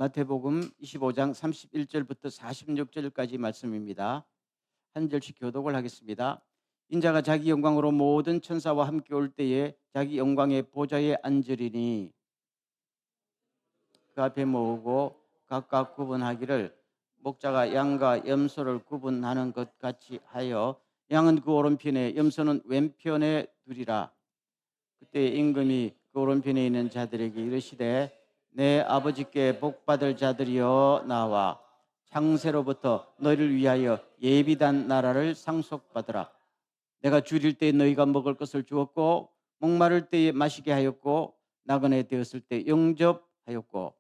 마태복음 25장 31절부터 46절까지 말씀입니다. 한 절씩 교독을 하겠습니다. 인자가 자기 영광으로 모든 천사와 함께 올 때에 자기 영광의 보좌에 앉으리니 그 앞에 모으고 각각 구분하기를 목자가 양과 염소를 구분하는 것 같이 하여 양은 그 오른편에 염소는 왼편에 두리라. 그때 임금이 그 오른편에 있는 자들에게 이르시되 내 아버지께 복받을 자들이여 나와 창세로부터 너희를 위하여 예비단 나라를 상속받으라. 내가 줄일 때 너희가 먹을 것을 주었고 목마를 때에 마시게 하였고 나그네 되었을 때 영접하였고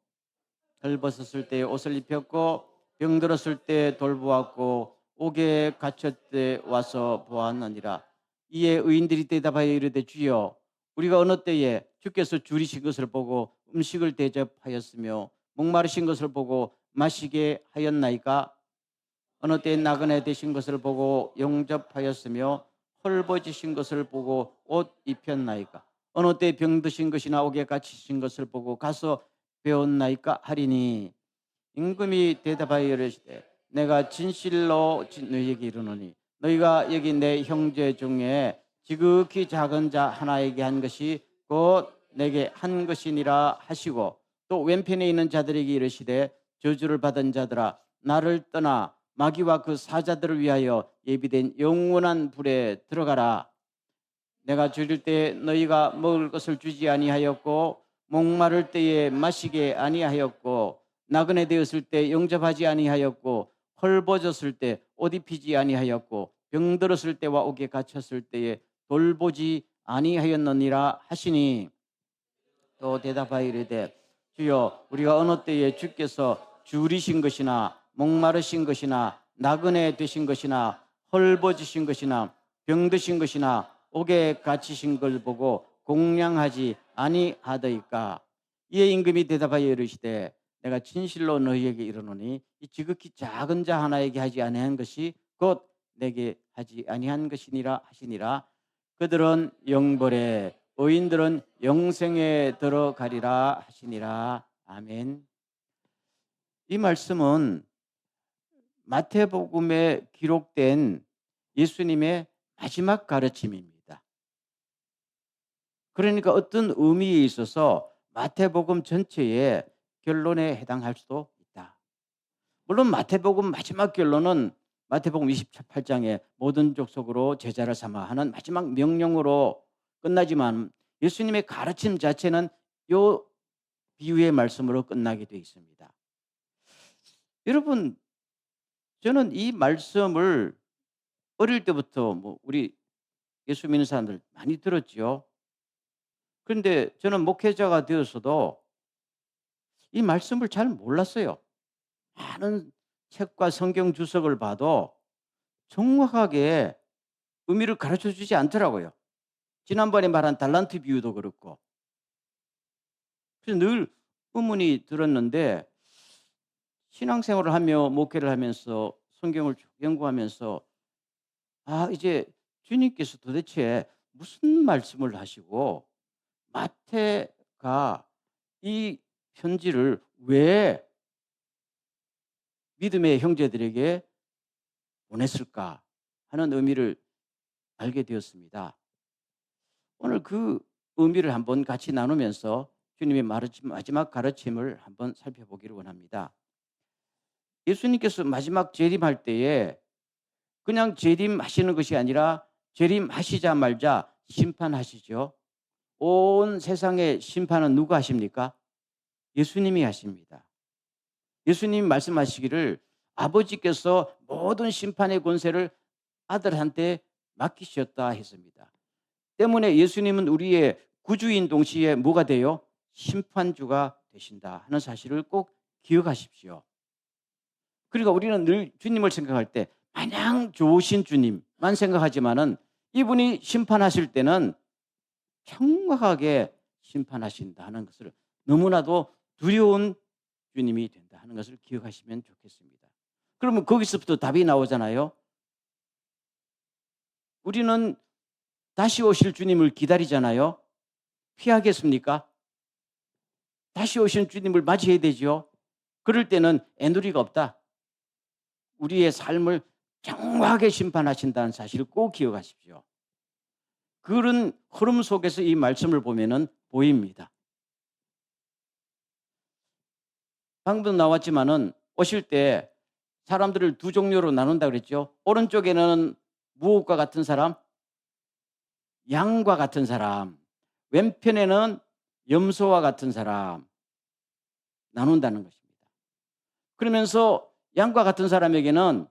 헐벗었을 때 옷을 입혔고 병들었을 때 돌보았고 옥에 갇혔을 때 와서 보았느니라. 이에 의인들이 대답하여 이르되 주여 우리가 어느 때에 주께서 줄이신 것을 보고 음식을 대접하였으며 목마르신 것을 보고 마시게 하였나이까? 어느 때에 나그네 되신 것을 보고 영접하였으며 헐벗으신 것을 보고 옷 입혔나이까? 어느 때 병드신 것이나 옥에 갇히신 것을 보고 가서 배웠나이까 하리니 임금이 대답하여 이르시되 내가 진실로 너희에게 이르노니 너희가 여기 내 형제 중에 지극히 작은 자 하나에게 한 것이 곧 내게 한 것이니라 하시고 또 왼편에 있는 자들에게 이르시되 저주를 받은 자들아 나를 떠나 마귀와 그 사자들을 위하여 예비된 영원한 불에 들어가라. 내가 줄일 때 너희가 먹을 것을 주지 아니하였고 목마를 때에 마시게 아니하였고 나그네 되었을 때 영접하지 아니하였고 헐벗었을 때 옷 입히지 아니하였고 병들었을 때와 옥에 갇혔을 때에 돌보지 아니하였느니라 하시니 또 대답하여 이르되 주여 우리가 어느 때에 주께서 줄이신 것이나 목마르신 것이나 나그네 되신 것이나 헐벗으신 것이나 병드신 것이나 옥에 갇히신 걸 보고 공량하지 아니하더이까? 이에 임금이 대답하여 이르시되 내가 진실로 너희에게 이르노니 이 지극히 작은 자 하나에게 하지 아니한 것이 곧 내게 하지 아니한 것이니라 하시니라. 그들은 영벌에 의인들은 영생에 들어가리라 하시니라. 아멘. 이 말씀은 마태복음에 기록된 예수님의 마지막 가르침입니다. 그러니까 어떤 의미에 있어서 마태복음 전체의 결론에 해당할 수도 있다. 물론 마태복음 마지막 결론은 마태복음 28장에 모든 족속으로 제자를 삼아 하는 마지막 명령으로 끝나지만 예수님의 가르침 자체는 요 비유의 말씀으로 끝나게 되어 있습니다. 여러분, 저는 이 말씀을 어릴 때부터 우리 예수 믿는 사람들 많이 들었죠. 그런데 저는 목회자가 되어서도 이 말씀을 잘 몰랐어요. 많은 책과 성경 주석을 봐도 정확하게 의미를 가르쳐 주지 않더라고요. 지난번에 말한 달란트 비유도 그렇고. 그래서 늘 의문이 들었는데 신앙생활을 하며 목회를 하면서 성경을 쭉 연구하면서 이제 주님께서 도대체 무슨 말씀을 하시고 마태가 이 편지를 왜 믿음의 형제들에게 보냈을까 하는 의미를 알게 되었습니다. 오늘 그 의미를 한번 같이 나누면서 주님의 마지막 가르침을 한번 살펴보기를 원합니다. 예수님께서 마지막 재림할 때에 그냥 재림하시는 것이 아니라 재림하시자 말자 심판하시죠. 온 세상의 심판은 누가 하십니까? 예수님이 하십니다. 예수님이 말씀하시기를 아버지께서 모든 심판의 권세를 아들한테 맡기셨다 했습니다. 때문에 예수님은 우리의 구주인 동시에 뭐가 돼요? 심판주가 되신다 하는 사실을 꼭 기억하십시오. 그러니까 우리는 늘 주님을 생각할 때 마냥 좋으신 주님만 생각하지만은 이분이 심판하실 때는 정확하게 심판하신다는 것을 너무나도 두려운 주님이 된다 하는 것을 기억하시면 좋겠습니다. 그러면 거기서부터 답이 나오잖아요. 우리는 다시 오실 주님을 기다리잖아요. 피하겠습니까? 다시 오신 주님을 맞이해야 되죠. 그럴 때는 애누리가 없다. 우리의 삶을 정확하게 심판하신다는 사실을 꼭 기억하십시오. 그런 흐름 속에서 이 말씀을 보면은 보입니다. 방금 나왔지만은 오실 때 사람들을 두 종류로 나눈다 그랬죠. 오른쪽에는 무엇과 같은 사람? 양과 같은 사람. 왼편에는 염소와 같은 사람. 나눈다는 것입니다. 그러면서 양과 같은 사람에게는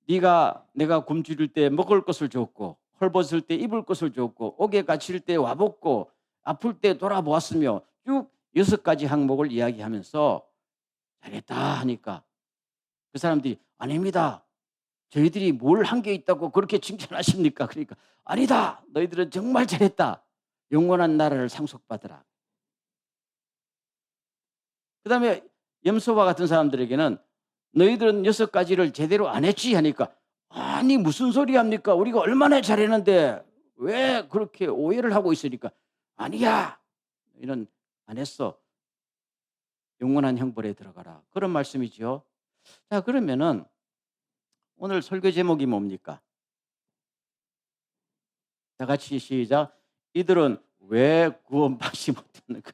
내가 굶주릴 때 먹을 것을 줬고, 헐벗을 때 입을 것을 줬고, 옥에 갇힐 때 와봤고, 아플 때 돌아보았으며 쭉 6가지 항목을 이야기하면서 잘했다 하니까 그 사람들이 아닙니다. 저희들이 뭘 한 게 있다고 그렇게 칭찬하십니까? 그러니까 아니다. 너희들은 정말 잘했다. 영원한 나라를 상속받으라. 그다음에 염소와 같은 사람들에게는 너희들은 6가지를 제대로 안 했지 하니까 아니 무슨 소리 합니까? 우리가 얼마나 잘했는데 왜 그렇게 오해를 하고 있으니까 아니야. 너희는 안 했어. 영원한 형벌에 들어가라. 그런 말씀이죠. 자, 그러면은 오늘 설교 제목이 뭡니까? 다 같이 시작. 이들은 왜 구원받지 못했는가?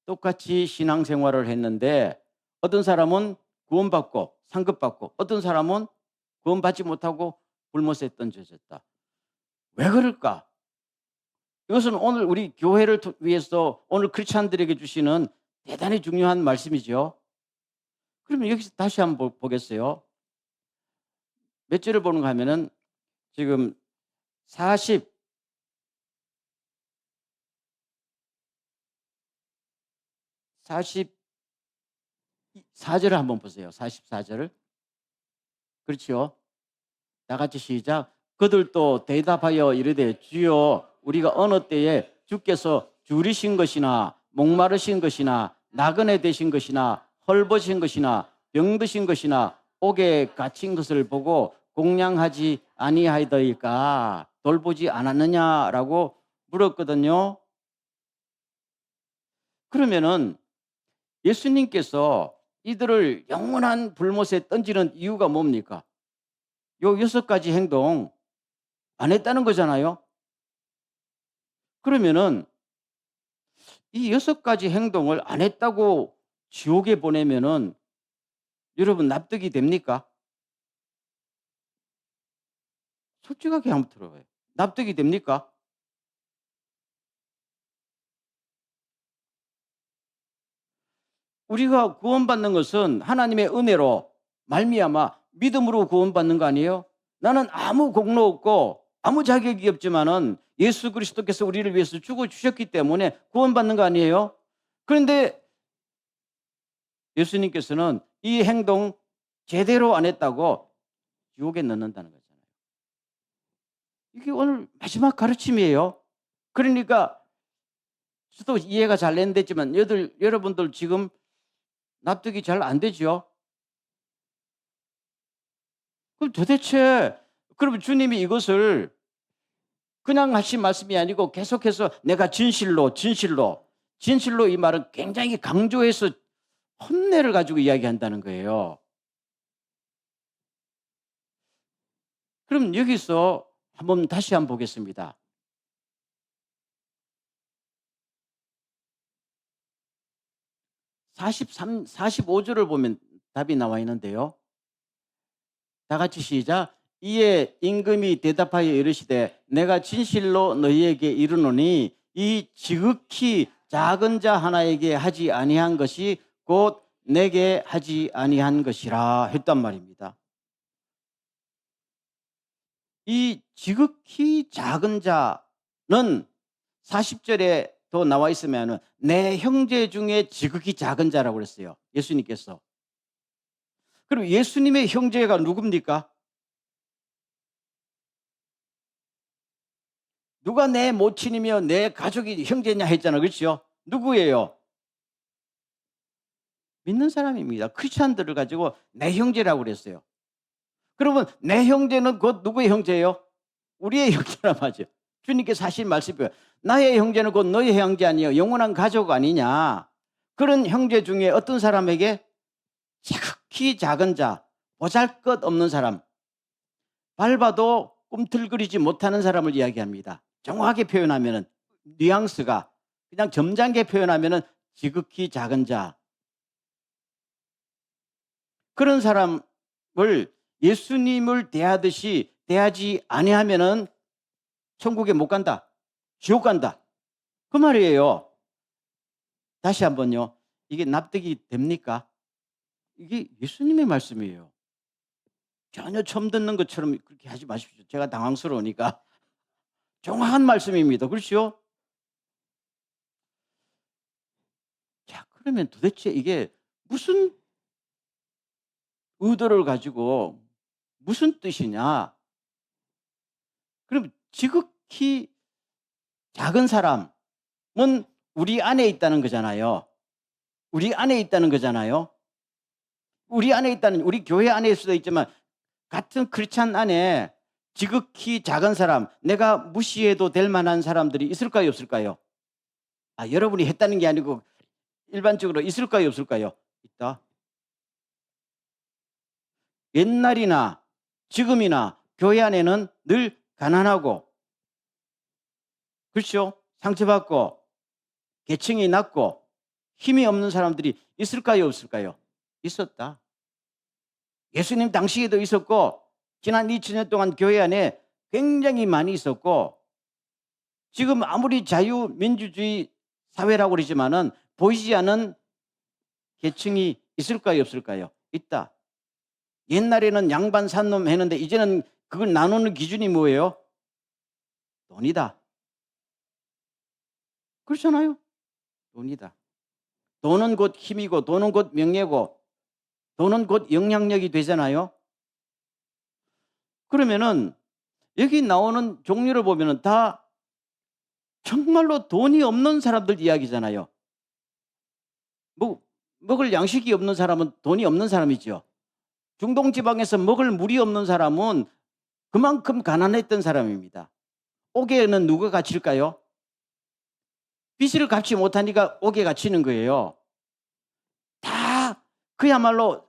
똑같이 신앙생활을 했는데 어떤 사람은 구원받고 상급받고 어떤 사람은 구원받지 못하고 불못에 던져졌다. 왜 그럴까? 이것은 오늘 우리 교회를 위해서 오늘 크리스찬들에게 주시는 대단히 중요한 말씀이죠. 그러면 여기서 다시 한번 보겠어요. 몇 절을 보는가 하면은 지금 44절을 한번 보세요. 44절을. 그렇죠? 다 같이 시작. 그들도 대답하여 이르되 주여 우리가 어느 때에 주께서 줄이신 것이나 목마르신 것이나 나그네 되신 것이나 헐벗으신 것이나 병드신 것이나 옥에 갇힌 것을 보고 공양하지 아니하이더이까 돌보지 않았느냐라고 물었거든요. 그러면은 예수님께서 이들을 영원한 불못에 던지는 이유가 뭡니까? 요 6가지 행동 안 했다는 거잖아요. 그러면은 이 6가지 행동을 안 했다고 지옥에 보내면은 여러분 납득이 됩니까? 솔직하게 한번 들어봐요. 납득이 됩니까? 우리가 구원받는 것은 하나님의 은혜로 말미암아 믿음으로 구원받는 거 아니에요? 나는 아무 공로 없고 아무 자격이 없지만은 예수 그리스도께서 우리를 위해서 죽어 주셨기 때문에 구원받는 거 아니에요? 그런데 예수님께서는 이 행동 제대로 안 했다고 지옥에 넣는다는 거잖아요. 이게 오늘 마지막 가르침이에요. 그러니까 저도 이해가 잘 안 됐지만 여러분들 지금 납득이 잘 안 되죠? 그럼 도대체 그러면 주님이 이것을 그냥 하신 말씀이 아니고 계속해서 내가 진실로 이 말은 굉장히 강조해서 혼내를 가지고 이야기한다는 거예요. 그럼 여기서 다시 한번 보겠습니다. 45절을 보면 답이 나와 있는데요. 다 같이 시작. 이에 임금이 대답하여 이르시되 내가 진실로 너희에게 이르노니 이 지극히 작은 자 하나에게 하지 아니한 것이 곧 내게 하지 아니한 것이라 했단 말입니다. 이 지극히 작은 자는 40절에 더 나와 있으면 내 형제 중에 지극히 작은 자라고 그랬어요. 예수님께서. 그럼 예수님의 형제가 누굽니까? 누가 내 모친이며 내 가족이 형제냐 했잖아요. 그렇죠? 누구예요? 믿는 사람입니다. 크리스찬들을 가지고 내 형제라고 그랬어요. 그러면 내 형제는 곧 누구의 형제예요? 우리의 형제란 말이죠. 주님께서 하신 말씀이에요. 나의 형제는 곧 너의 형제 아니에요. 영원한 가족 아니냐. 그런 형제 중에 어떤 사람에게 지극히 작은 자, 보잘것없는 사람, 밟아도 꿈틀거리지 못하는 사람을 이야기합니다. 정확하게 표현하면은 뉘앙스가 그냥 점잖게 표현하면은 지극히 작은 자. 그런 사람을 예수님을 대하듯이 대하지 아니하면은 천국에 못 간다. 지옥 간다. 그 말이에요. 다시 한번요. 이게 납득이 됩니까? 이게 예수님의 말씀이에요. 전혀 처음 듣는 것처럼 그렇게 하지 마십시오. 제가 당황스러우니까. 정확한 말씀입니다. 그렇죠? 자, 그러면 도대체 이게 무슨 의도를 가지고 무슨 뜻이냐? 그럼 지극히 작은 사람은 우리 안에 있다는 거잖아요. 우리 안에 있다는 거잖아요. 우리 안에 있다는, 우리 교회 안에 수도 있지만 같은 크리스찬 안에 지극히 작은 사람, 내가 무시해도 될 만한 사람들이 있을까요, 없을까요? 아, 여러분이 했다는 게 아니고 일반적으로 있을까요, 없을까요? 있다. 옛날이나 지금이나 교회 안에는 늘 가난하고, 그렇죠? 상처받고 계층이 낮고 힘이 없는 사람들이 있을까요, 없을까요? 있었다. 예수님 당시에도 있었고 지난 2000년 동안 교회 안에 굉장히 많이 있었고, 지금 아무리 자유민주주의 사회라고 그러지만은 보이지 않는 계층이 있을까요, 없을까요? 있다. 옛날에는 양반 산놈 했는데 이제는 그걸 나누는 기준이 뭐예요? 돈이다. 그렇잖아요. 돈이다. 돈은 곧 힘이고 돈은 곧 명예고 돈은 곧 영향력이 되잖아요. 그러면은 여기 나오는 종류를 보면은 다 정말로 돈이 없는 사람들 이야기잖아요. 먹을 양식이 없는 사람은 돈이 없는 사람이죠. 중동 지방에서 먹을 물이 없는 사람은 그만큼 가난했던 사람입니다. 옥에는 누가 갇힐까요? 빚을 갚지 못하니까 옥에 갇히는 거예요. 다 그야말로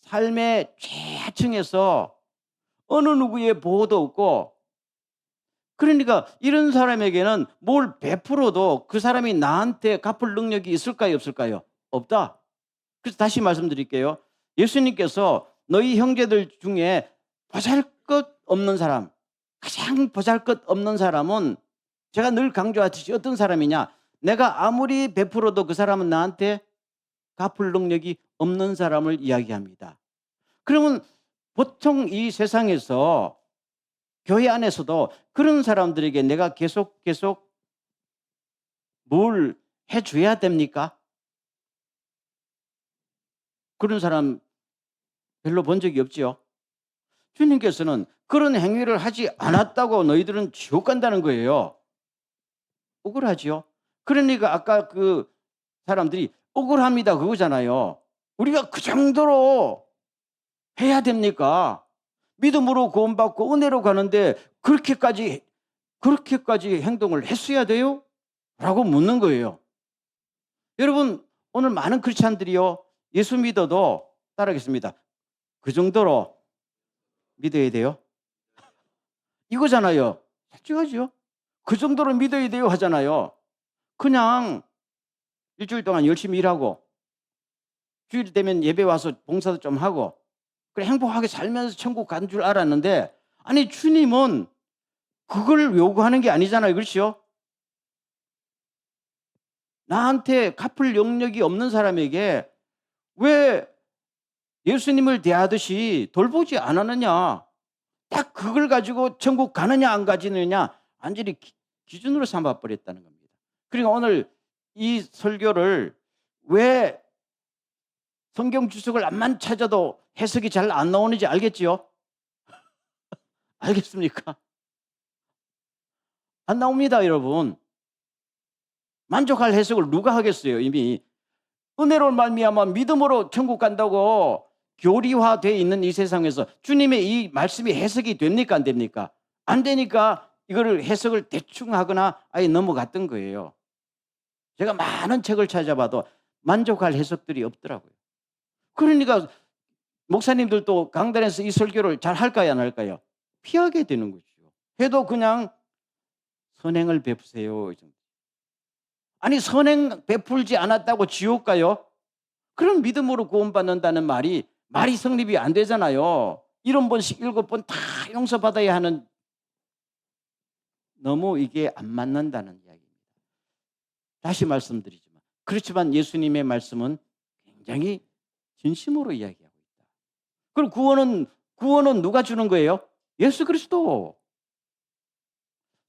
삶의 최하층에서 어느 누구의 보호도 없고, 그러니까 이런 사람에게는 뭘 베풀어도 그 사람이 나한테 갚을 능력이 있을까요, 없을까요? 없다. 그래서 다시 말씀드릴게요. 예수님께서 너희 형제들 중에 보잘것없는 사람, 가장 보잘것없는 사람은 제가 늘 강조하듯이 어떤 사람이냐? 내가 아무리 베풀어도 그 사람은 나한테 갚을 능력이 없는 사람을 이야기합니다. 그러면 보통 이 세상에서 교회 안에서도 그런 사람들에게 내가 계속 뭘 해줘야 됩니까? 그런 사람 별로 본 적이 없지요. 주님께서는 그런 행위를 하지 않았다고 너희들은 지옥 간다는 거예요. 억울하지요. 그러니까 아까 그 사람들이 억울합니다 그거잖아요. 우리가 그 정도로 해야 됩니까? 믿음으로 구원받고 은혜로 가는데 그렇게까지 행동을 했어야 돼요? 라고 묻는 거예요. 여러분, 오늘 많은 크리스찬들이요, 예수 믿어도 따라하겠습니다. 그 정도로 믿어야 돼요? 이거잖아요. 솔직하죠? 그 정도로 믿어야 돼요 하잖아요. 그냥 일주일 동안 열심히 일하고 주일 되면 예배 와서 봉사도 좀 하고 그래 행복하게 살면서 천국 간 줄 알았는데, 아니 주님은 그걸 요구하는 게 아니잖아요. 그렇죠? 나한테 갚을 영역이 없는 사람에게 왜 예수님을 대하듯이 돌보지 않았느냐? 딱 그걸 가지고 천국 가느냐 안 가지느냐 완전히 기준으로 삼아버렸다는 겁니다. 그러니까 오늘 이 설교를 왜 성경 주석을 암만 찾아도 해석이 잘 안 나오는지 알겠지요? 알겠습니까? 안 나옵니다, 여러분. 만족할 해석을 누가 하겠어요? 이미 은혜로 말미암아 믿음으로 천국 간다고 교리화되어 있는 이 세상에서 주님의 이 말씀이 해석이 됩니까, 안 됩니까? 안 되니까 이거를 해석을 대충 하거나 아예 넘어갔던 거예요. 제가 많은 책을 찾아봐도 만족할 해석들이 없더라고요. 그러니까 목사님들도 강단에서 이 설교를 잘 할까요, 안 할까요? 피하게 되는 거죠. 해도 그냥 선행을 베푸세요. 아니, 선행 베풀지 않았다고 지옥 가요? 그런 믿음으로 구원받는다는 말이 성립이 안 되잖아요. 7번씩 7번 다 용서받아야 하는, 너무 이게 안 맞는다는 이야기입니다. 다시 말씀드리지만, 그렇지만 예수님의 말씀은 굉장히 진심으로 이야기하고 있다. 그리고 구원은 누가 주는 거예요? 예수 그리스도.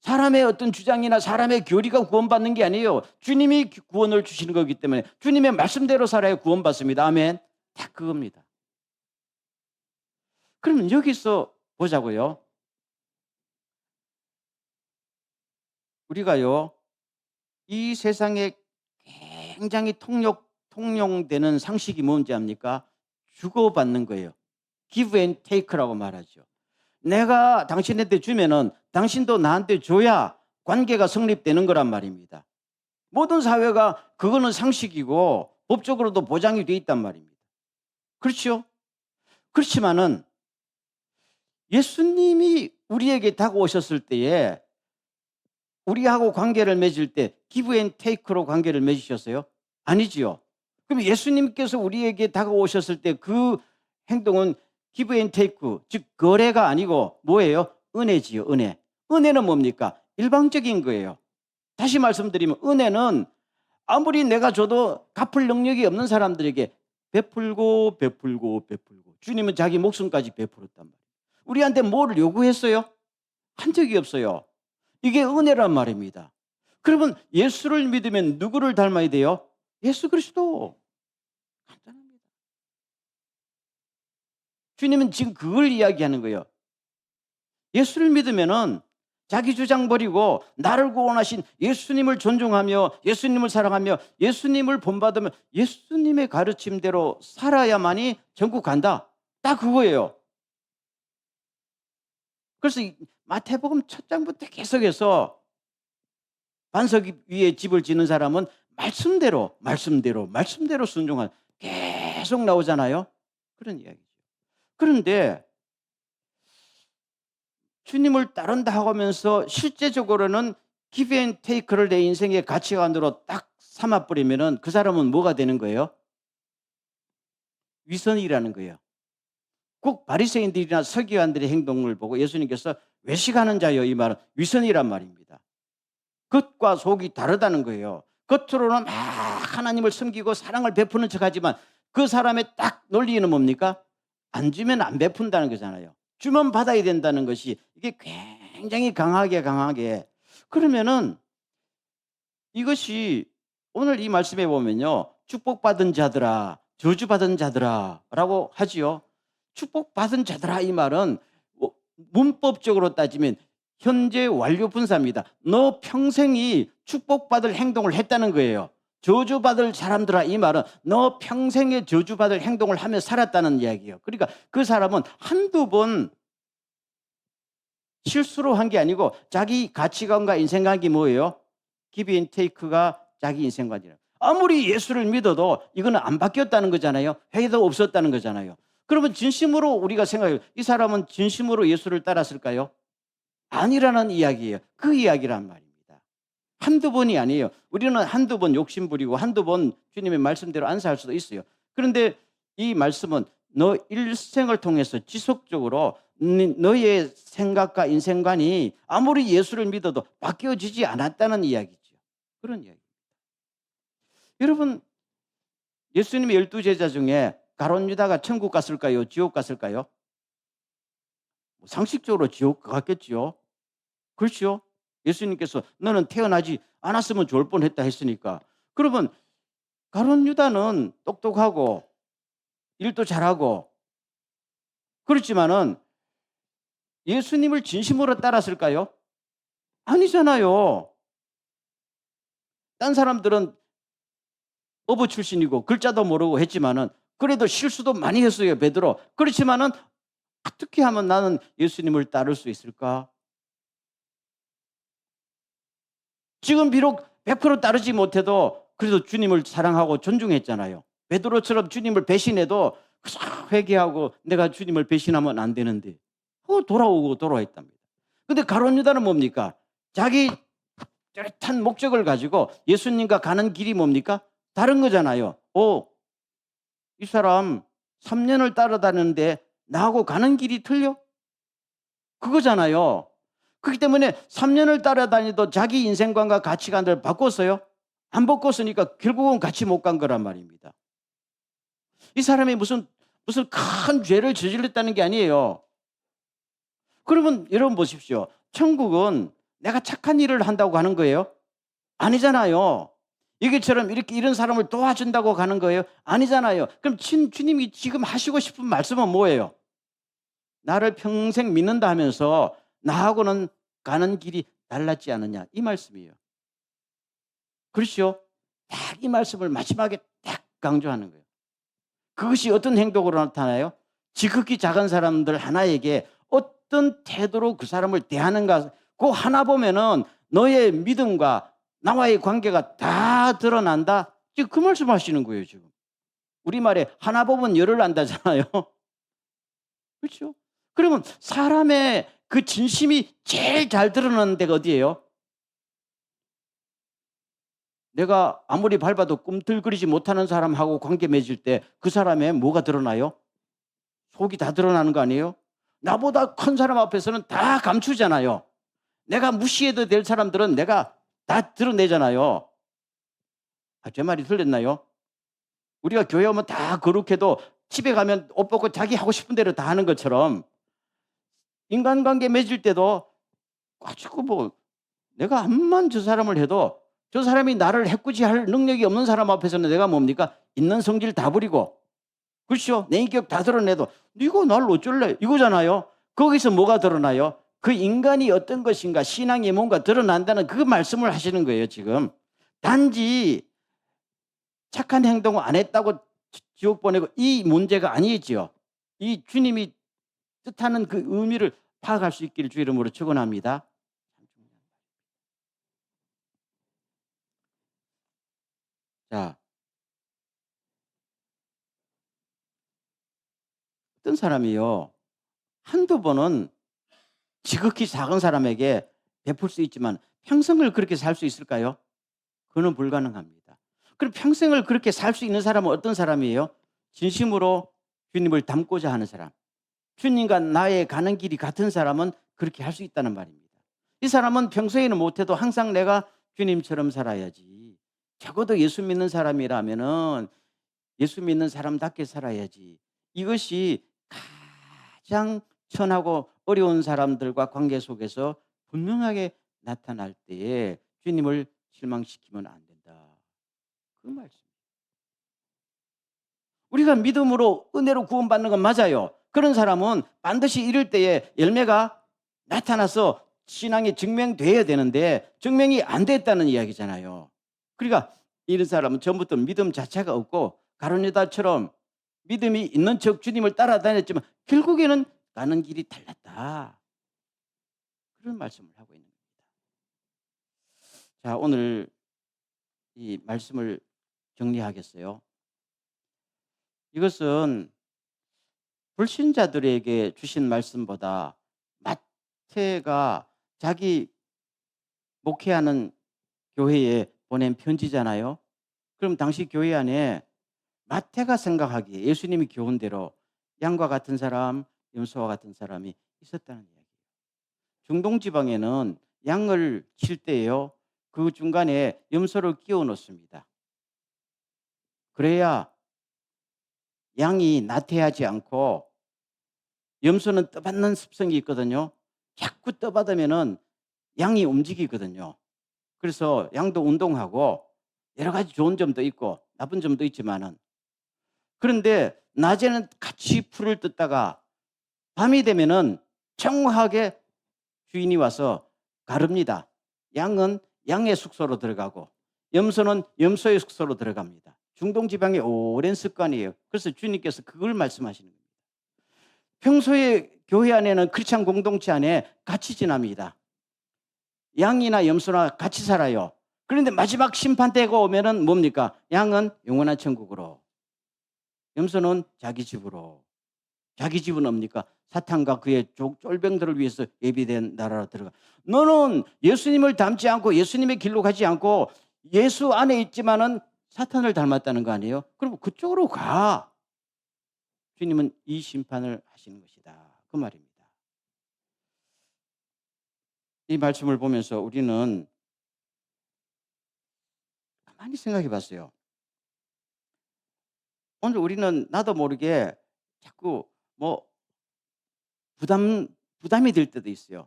사람의 어떤 주장이나 사람의 교리가 구원받는 게 아니에요. 주님이 구원을 주시는 거기 때문에 주님의 말씀대로 살아야 구원받습니다. 아멘. 딱 그겁니다. 그러면 여기서 보자고요. 우리가요, 이 세상에 굉장히 통용되는 상식이 뭔지 압니까? 주고받는 거예요. give and take라고 말하죠. 내가 당신한테 주면은 당신도 나한테 줘야 관계가 성립되는 거란 말입니다. 모든 사회가 그거는 상식이고 법적으로도 보장이 돼 있단 말입니다. 그렇죠? 그렇지만은 예수님이 우리에게 다가오셨을 때에 우리하고 관계를 맺을 때 give and take로 관계를 맺으셨어요? 아니지요. 그럼 예수님께서 우리에게 다가오셨을 때 그 행동은 give and take, 즉 거래가 아니고 뭐예요? 은혜지요, 은혜. 은혜는 뭡니까? 일방적인 거예요. 다시 말씀드리면 은혜는 아무리 내가 줘도 갚을 능력이 없는 사람들에게 베풀고 베풀고 베풀고, 주님은 자기 목숨까지 베풀었단 말이에요. 우리한테 뭘 요구했어요? 한 적이 없어요. 이게 은혜란 말입니다. 그러면 예수를 믿으면 누구를 닮아야 돼요? 예수 그리스도. 간단합니다. 주님은 지금 그걸 이야기하는 거예요. 예수를 믿으면은 자기 주장 버리고 나를 구원하신 예수님을 존중하며 예수님을 사랑하며 예수님을 본받으며 예수님의 가르침대로 살아야만이 천국 간다. 딱 그거예요. 그래서 마태복음 첫 장부터 계속해서 반석 위에 집을 짓는 사람은 말씀대로 순종한, 계속 나오잖아요. 그런 이야기죠. 그런데 주님을 따른다 하면서 실제적으로는 give and take를 내 인생의 가치관으로 딱 삼아버리면은 그 사람은 뭐가 되는 거예요? 위선이라는 거예요. 꼭 바리새인들이나 서기관들의 행동을 보고 예수님께서 외식하는 자여, 이 말은 위선이란 말입니다. 겉과 속이 다르다는 거예요. 겉으로는 막 하나님을 섬기고 사랑을 베푸는 척하지만 그 사람의 딱 논리는 뭡니까? 안 주면 안 베푼다는 거잖아요. 주면 받아야 된다는 것이 이게 굉장히 강하게. 그러면은 이것이 오늘 이 말씀에 보면요, 축복받은 자들아, 저주받은 자들아 라고 하지요. 축복받은 자들아, 이 말은 문법적으로 따지면 현재 완료 분사입니다. 너 평생이 축복받을 행동을 했다는 거예요. 저주받을 사람들아, 이 말은 너 평생에 저주받을 행동을 하며 살았다는 이야기예요. 그러니까 그 사람은 한두 번 실수로 한 게 아니고 자기 가치관과 인생관이 뭐예요? give and take가 자기 인생관이에요. 아무리 예수를 믿어도 이거는 안 바뀌었다는 거잖아요. 회의도 없었다는 거잖아요. 그러면 진심으로 우리가 생각해요. 이 사람은 진심으로 예수를 따랐을까요? 아니라는 이야기예요. 그 이야기란 말입니다. 한두 번이 아니에요. 우리는 한두 번 욕심 부리고 한두 번 주님의 말씀대로 안 살 수도 있어요. 그런데 이 말씀은 너 일생을 통해서 지속적으로 너의 생각과 인생관이 아무리 예수를 믿어도 바뀌어지지 않았다는 이야기죠. 그런 이야기입니다. 여러분, 예수님의 12제자 중에 가룟 유다가 천국 갔을까요? 지옥 갔을까요? 상식적으로 지옥 갔겠죠. 그렇죠? 예수님께서 너는 태어나지 않았으면 좋을 뻔했다 했으니까. 그러면 가룟 유다는 똑똑하고 일도 잘하고 그렇지만은 예수님을 진심으로 따랐을까요? 아니잖아요. 딴 사람들은 어부 출신이고 글자도 모르고 했지만은 그래도 실수도 많이 했어요, 베드로. 그렇지만은 어떻게 하면 나는 예수님을 따를 수 있을까? 지금 비록 100% 따르지 못해도 그래서 주님을 사랑하고 존중했잖아요. 베드로처럼 주님을 배신해도 회개하고 내가 주님을 배신하면 안 되는데 돌아오고 돌아왔답니다. 근데 가룟 유다는 뭡니까? 자기 뚜렷한 목적을 가지고 예수님과 가는 길이 뭡니까? 다른 거잖아요. 이 사람 3년을 따라다니는데 나하고 가는 길이 틀려? 그거잖아요. 그렇기 때문에 3년을 따라다니도 자기 인생관과 가치관을 바꿨어요? 안 바꿨으니까 결국은 같이 못 간 거란 말입니다. 이 사람이 무슨 큰 죄를 저질렀다는 게 아니에요. 그러면 여러분 보십시오. 천국은 내가 착한 일을 한다고 가는 거예요? 아니잖아요. 여기처럼 이렇게 이런 사람을 도와준다고 가는 거예요? 아니잖아요. 그럼 주님이 지금 하시고 싶은 말씀은 뭐예요? 나를 평생 믿는다 하면서 나하고는 가는 길이 달랐지 않느냐, 이 말씀이에요. 그렇죠? 딱 이 말씀을 마지막에 딱 강조하는 거예요. 그것이 어떤 행동으로 나타나요? 지극히 작은 사람들 하나에게 어떤 태도로 그 사람을 대하는가, 그 하나 보면은 너의 믿음과 나와의 관계가 다 드러난다. 지금 그 말씀 하시는 거예요, 지금. 우리말에 하나 보면 열을 안다잖아요. 그렇죠? 그러면 사람의 그 진심이 제일 잘 드러나는 데가 어디예요? 내가 아무리 밟아도 꿈틀거리지 못하는 사람하고 관계 맺을 때 그 사람의 뭐가 드러나요? 속이 다 드러나는 거 아니에요? 나보다 큰 사람 앞에서는 다 감추잖아요. 내가 무시해도 될 사람들은 내가 다 드러내잖아요. 제 말이 틀렸나요? 우리가 교회 오면 다 거룩해도 집에 가면 옷 벗고 자기 하고 싶은 대로 다 하는 것처럼 인간관계 맺을 때도 자꾸 내가 암만 저 사람을 해도 저 사람이 나를 해꾸지할 능력이 없는 사람 앞에서는 내가 뭡니까? 있는 성질 다 부리고, 그렇죠? 내 인격 다 드러내도 네가 날 어쩔래? 이거잖아요. 거기서 뭐가 드러나요? 그 인간이 어떤 것인가, 신앙이 뭔가 드러난다는 그 말씀을 하시는 거예요, 지금. 단지 착한 행동을 안 했다고 지옥 보내고 이 문제가 아니지요. 이 주님이 뜻하는 그 의미를 파악할 수 있기를 주 이름으로 축원합니다. 자, 어떤 사람이요, 한두 번은 지극히 작은 사람에게 베풀 수 있지만 평생을 그렇게 살 수 있을까요? 그건 불가능합니다. 그럼 평생을 그렇게 살 수 있는 사람은 어떤 사람이에요? 진심으로 주님을 닮고자 하는 사람. 주님과 나의 가는 길이 같은 사람은 그렇게 할 수 있다는 말입니다. 이 사람은 평소에는 못해도 항상 내가 주님처럼 살아야지. 적어도 예수 믿는 사람이라면은 예수 믿는 사람답게 살아야지. 이것이 가장 천하고 어려운 사람들과 관계 속에서 분명하게 나타날 때에 주님을 실망시키면 안 된다. 그 말씀. 우리가 믿음으로 은혜로 구원받는 건 맞아요. 그런 사람은 반드시 이럴 때에 열매가 나타나서 신앙이 증명돼야 되는데 증명이 안 됐다는 이야기잖아요. 그러니까 이런 사람은 전부터 믿음 자체가 없고 가룟 유다처럼 믿음이 있는 척 주님을 따라다녔지만 결국에는 가는 길이 달랐다. 그런 말씀을 하고 있는 겁니다. 자, 오늘 이 말씀을 정리하겠어요. 이것은 불신자들에게 주신 말씀보다 마태가 자기 목회하는 교회에 보낸 편지잖아요. 그럼 당시 교회 안에 마태가 생각하기에 예수님이 교훈대로 양과 같은 사람, 염소와 같은 사람이 있었다는 이야기예요. 중동 지방에는 양을 칠 때요, 그 중간에 염소를 끼워 놓습니다. 그래야 양이 나태하지 않고, 염소는 떠받는 습성이 있거든요. 자꾸 떠받으면은 양이 움직이거든요. 그래서 양도 운동하고 여러 가지 좋은 점도 있고 나쁜 점도 있지만은, 그런데 낮에는 같이 풀을 뜯다가 밤이 되면은 정확하게 주인이 와서 가릅니다. 양은 양의 숙소로 들어가고 염소는 염소의 숙소로 들어갑니다. 중동 지방의 오랜 습관이에요. 그래서 주님께서 그걸 말씀하시는 겁니다. 평소에 교회 안에는 크리스찬 공동체 안에 같이 지납니다. 양이나 염소나 같이 살아요. 그런데 마지막 심판 때가 오면은 뭡니까? 양은 영원한 천국으로, 염소는 자기 집으로. 자기 집은 뭡니까? 사탄과 그의 쫄병들을 위해서 예비된 나라로 들어가. 너는 예수님을 닮지 않고 예수님의 길로 가지 않고 예수 안에 있지만은 사탄을 닮았다는 거 아니에요? 그럼 그쪽으로 가. 주님은 이 심판을 하시는 것이다. 그 말입니다. 이 말씀을 보면서 우리는 가만히 생각해 봤어요. 오늘 우리는 나도 모르게 자꾸 뭐 부담 부담이 될 때도 있어요.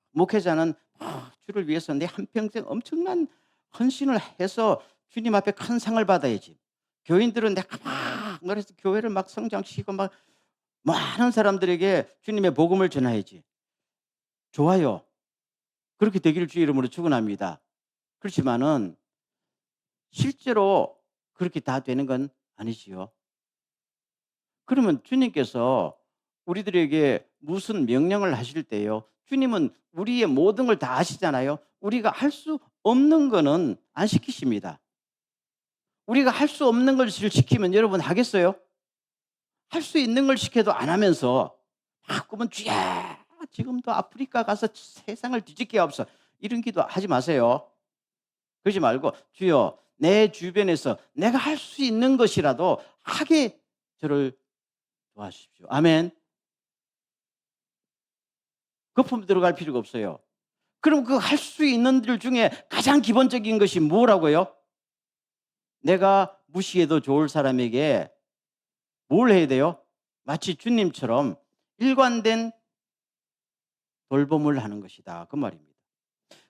목회자는 주를 위해서 내 한평생 엄청난 헌신을 해서 주님 앞에 큰 상을 받아야지. 교인들은 내가 막 그래서 교회를 막 성장시키고 막 많은 사람들에게 주님의 복음을 전해야지. 좋아요. 그렇게 되기를 주의 이름으로 축원합니다. 그렇지만은 실제로 그렇게 다 되는 건 아니지요. 그러면 주님께서 우리들에게 무슨 명령을 하실 때요. 주님은 우리의 모든 걸 다 아시잖아요. 우리가 할 수 없는 거는 안 시키십니다. 우리가 할 수 없는 것을 시키면 여러분 하겠어요? 할 수 있는 걸 시켜도 안 하면서 자꾸만 주야 지금도 아프리카 가서 세상을 뒤집게 하옵소서 이런 기도 하지 마세요. 그러지 말고 주여 내 주변에서 내가 할 수 있는 것이라도 하게 저를 도와주십시오. 아멘. 거품 들어갈 필요가 없어요. 그럼 그 할 수 있는 일 중에 가장 기본적인 것이 뭐라고요? 내가 무시해도 좋을 사람에게 뭘 해야 돼요? 마치 주님처럼 일관된 돌봄을 하는 것이다. 그 말입니다.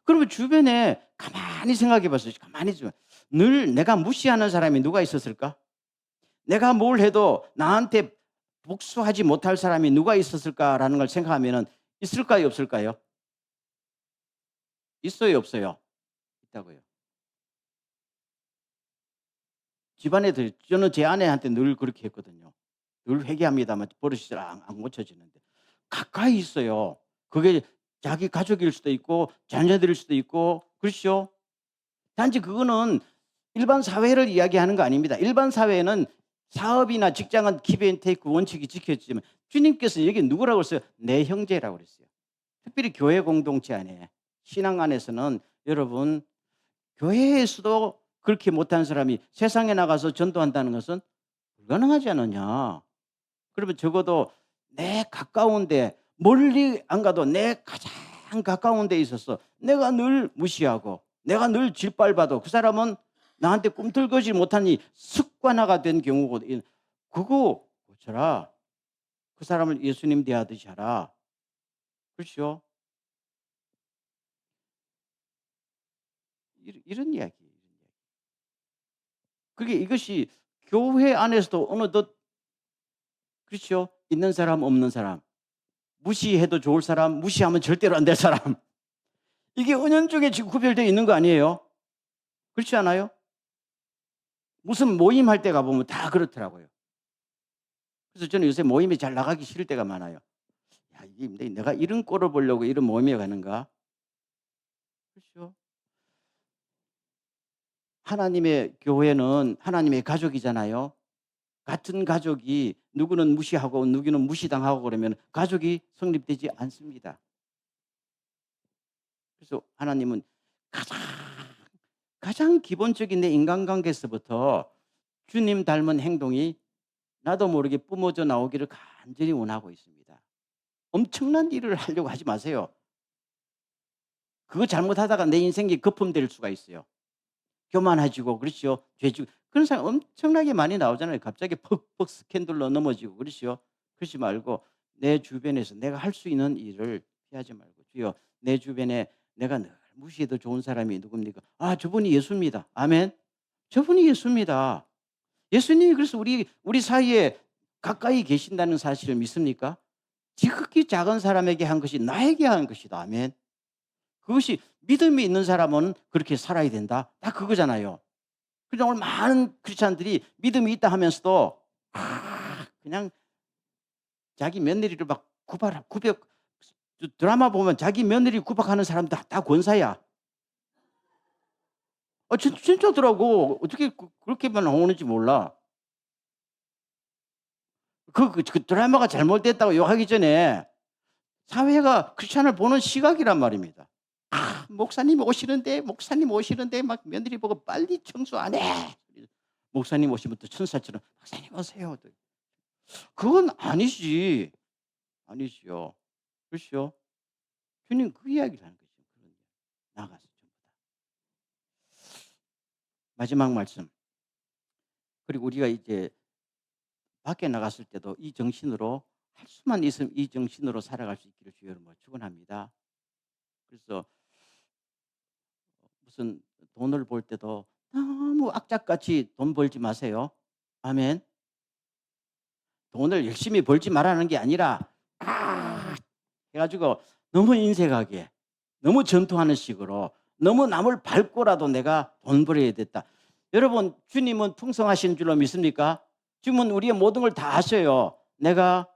그러면 주변에 가만히 생각해 봤어요. 가만히 좀. 늘 내가 무시하는 사람이 누가 있었을까? 내가 뭘 해도 나한테 복수하지 못할 사람이 누가 있었을까라는 걸 생각하면은 있을까요, 없을까요? 있어요, 없어요? 있다고요. 집안에 저는 제 아내한테 늘 그렇게 했거든요. 늘 회개합니다만 버릇이 잘 안 고쳐지는데 가까이 있어요. 그게 자기 가족일 수도 있고 자녀들일 수도 있고 그렇죠. 단지 그거는 일반 사회를 이야기하는 거 아닙니다. 일반 사회는 사업이나 직장은 기브 앤 테이크 원칙이 지켜지지만 주님께서 여기 누구라고 했어요? 내 형제라고 그랬어요. 특별히 교회 공동체 안에 신앙 안에서는 여러분 교회에서도 그렇게 못한 사람이 세상에 나가서 전도한다는 것은 불가능하지 않느냐. 그러면 적어도 내 가까운데 멀리 안 가도 내 가장 가까운 데 있어서 내가 늘 무시하고 내가 늘 짓밟아도 그 사람은 나한테 꿈틀거지 못하니 습관화가 된 경우거든. 그거 고쳐라. 그 사람을 예수님 대하듯이 하라. 그렇죠? 이런 이야기. 그게 이것이 교회 안에서도 어느덧 그렇죠? 있는 사람 없는 사람. 무시해도 좋을 사람, 무시하면 절대로 안 될 사람. 이게 은연중에 지금 구별되어 있는 거 아니에요? 그렇지 않아요? 무슨 모임할 때 가보면 다 그렇더라고요. 그래서 저는 요새 모임에 잘 나가기 싫을 때가 많아요. 야, 이게 내가 이런 꼴을 보려고 이런 모임에 가는가? 그렇죠? 하나님의 교회는 하나님의 가족이잖아요. 같은 가족이 누구는 무시하고 누구는 무시당하고 그러면 가족이 성립되지 않습니다. 그래서 하나님은 가장 기본적인 내 인간관계에서부터 주님 닮은 행동이 나도 모르게 뿜어져 나오기를 간절히 원하고 있습니다. 엄청난 일을 하려고 하지 마세요. 그거 잘못하다가 내 인생이 거품될 수가 있어요. 교만해지고 그렇죠. 죄지고 그런 사람 엄청나게 많이 나오잖아요. 갑자기 퍽퍽 스캔들로 넘어지고 그렇죠. 그러지 말고 내 주변에서 내가 할 수 있는 일을 피하지 말고 주여 내 주변에 내가 늘 무시해도 좋은 사람이 누굽니까? 아 저분이 예수입니다. 아멘. 저분이 예수입니다. 예수님이 그래서 우리 사이에 가까이 계신다는 사실을 믿습니까? 지극히 작은 사람에게 한 것이 나에게 한 것이다. 아멘. 그것이 믿음이 있는 사람은 그렇게 살아야 된다. 다 그거잖아요. 그래서 오늘 많은 크리스찬들이 믿음이 있다 하면서도 그냥 자기 며느리를 막 구박 드라마 보면 자기 며느리 구박하는 사람 다 권사야. 진짜더라고. 어떻게 그렇게만 나오는지 몰라. 그 드라마가 잘못됐다고 욕하기 전에 사회가 크리스찬을 보는 시각이란 말입니다. 목사님 오시는데 막 며느리 보고 빨리 청소 안 해. 목사님 오시면 또 천사처럼 목사님 오세요. 그건 아니지. 아니지요. 그렇죠? 주님 그 이야기를 하는 거죠. 나가서 전부 다. 마지막 말씀. 그리고 우리가 이제 밖에 나갔을 때도 이 정신으로 할 수만 있으면 이 정신으로 살아갈 수 있기를 주여 여러분 축원합니다. 그래서 무슨 돈을 벌 때도 너무 악착같이 돈 벌지 마세요. 아멘. 돈을 열심히 벌지 말라는 게 아니라 해가지고 너무 인색하게 너무 전투하는 식으로 너무 남을 밟고라도 내가 돈 벌어야 됐다. 여러분 주님은 풍성하신 줄로 믿습니까? 주님은 우리의 모든 걸 다 아셔요. 내가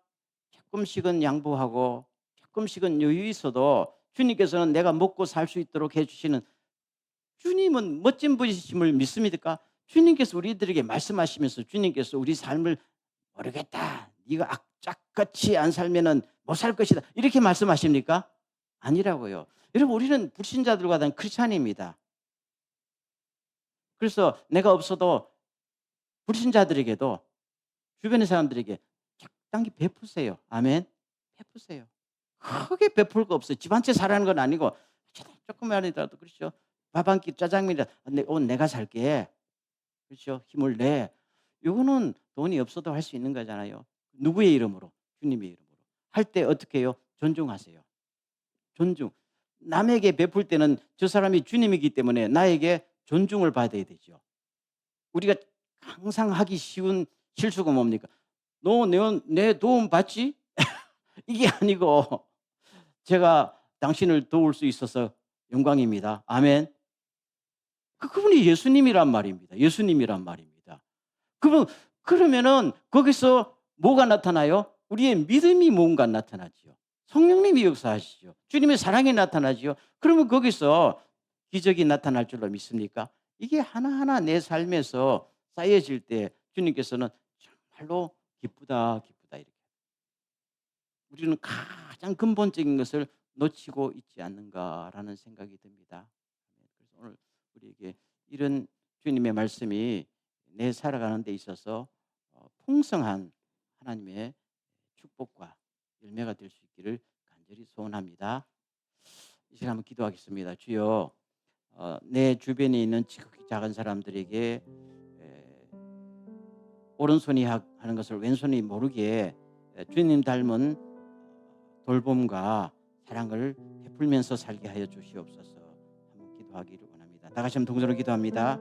조금씩은 양보하고 조금씩은 여유 있어도 주님께서는 내가 먹고 살 수 있도록 해주시는 주님은 멋진 분이심을 믿습니까? 주님께서 우리들에게 말씀하시면서 주님께서 우리 삶을 모르겠다. 네가 악착같이 안 살면은 못 살 것이다. 이렇게 말씀하십니까? 아니라고요. 여러분 우리는 불신자들과 다른 크리스찬입니다. 그래서 내가 없어도 불신자들에게도 주변의 사람들에게 적당히 베푸세요. 아멘. 베푸세요. 크게 베풀 거 없어요. 집 한 채 사라는 건 아니고 조금만이라도 그렇죠. 밥 한 끼 짜장면이라 오늘 내가 살게. 그렇죠. 힘을 내. 이거는 돈이 없어도 할 수 있는 거잖아요. 누구의 이름으로? 주님의 이름으로. 할 때 어떻게 해요? 존중하세요. 존중. 남에게 베풀 때는 저 사람이 주님이기 때문에 나에게 존중을 받아야 되죠. 우리가 항상 하기 쉬운 실수가 뭡니까? 너 내 도움 받지? 이게 아니고 제가 당신을 도울 수 있어서 영광입니다. 아멘. 그분이 예수님이란 말입니다. 예수님이란 말입니다. 그러면은 거기서 뭐가 나타나요? 우리의 믿음이 뭔가 나타나지요. 성령님이 역사하시죠. 주님의 사랑이 나타나지요. 그러면 거기서 기적이 나타날 줄로 믿습니까? 이게 하나하나 내 삶에서 쌓여질 때 주님께서는 정말로 기쁘다 이렇게. 우리는 가장 근본적인 것을 놓치고 있지 않는가라는 생각이 듭니다. 그래서 오늘 우리에게 이런 주님의 말씀이 내 살아가는 데 있어서 풍성한 하나님의 축복과 열매가 될 수 있기를 간절히 소원합니다. 이 시간 한번 기도하겠습니다. 주여 내 주변에 있는 지극히 작은 사람들에게 오른손이 하는 것을 왼손이 모르게 주님 닮은 돌봄과 사랑을 베풀면서 살게 하여 주시옵소서. 한번 기도하기를 원합니다. 다 같이 한번 동서로 기도합니다.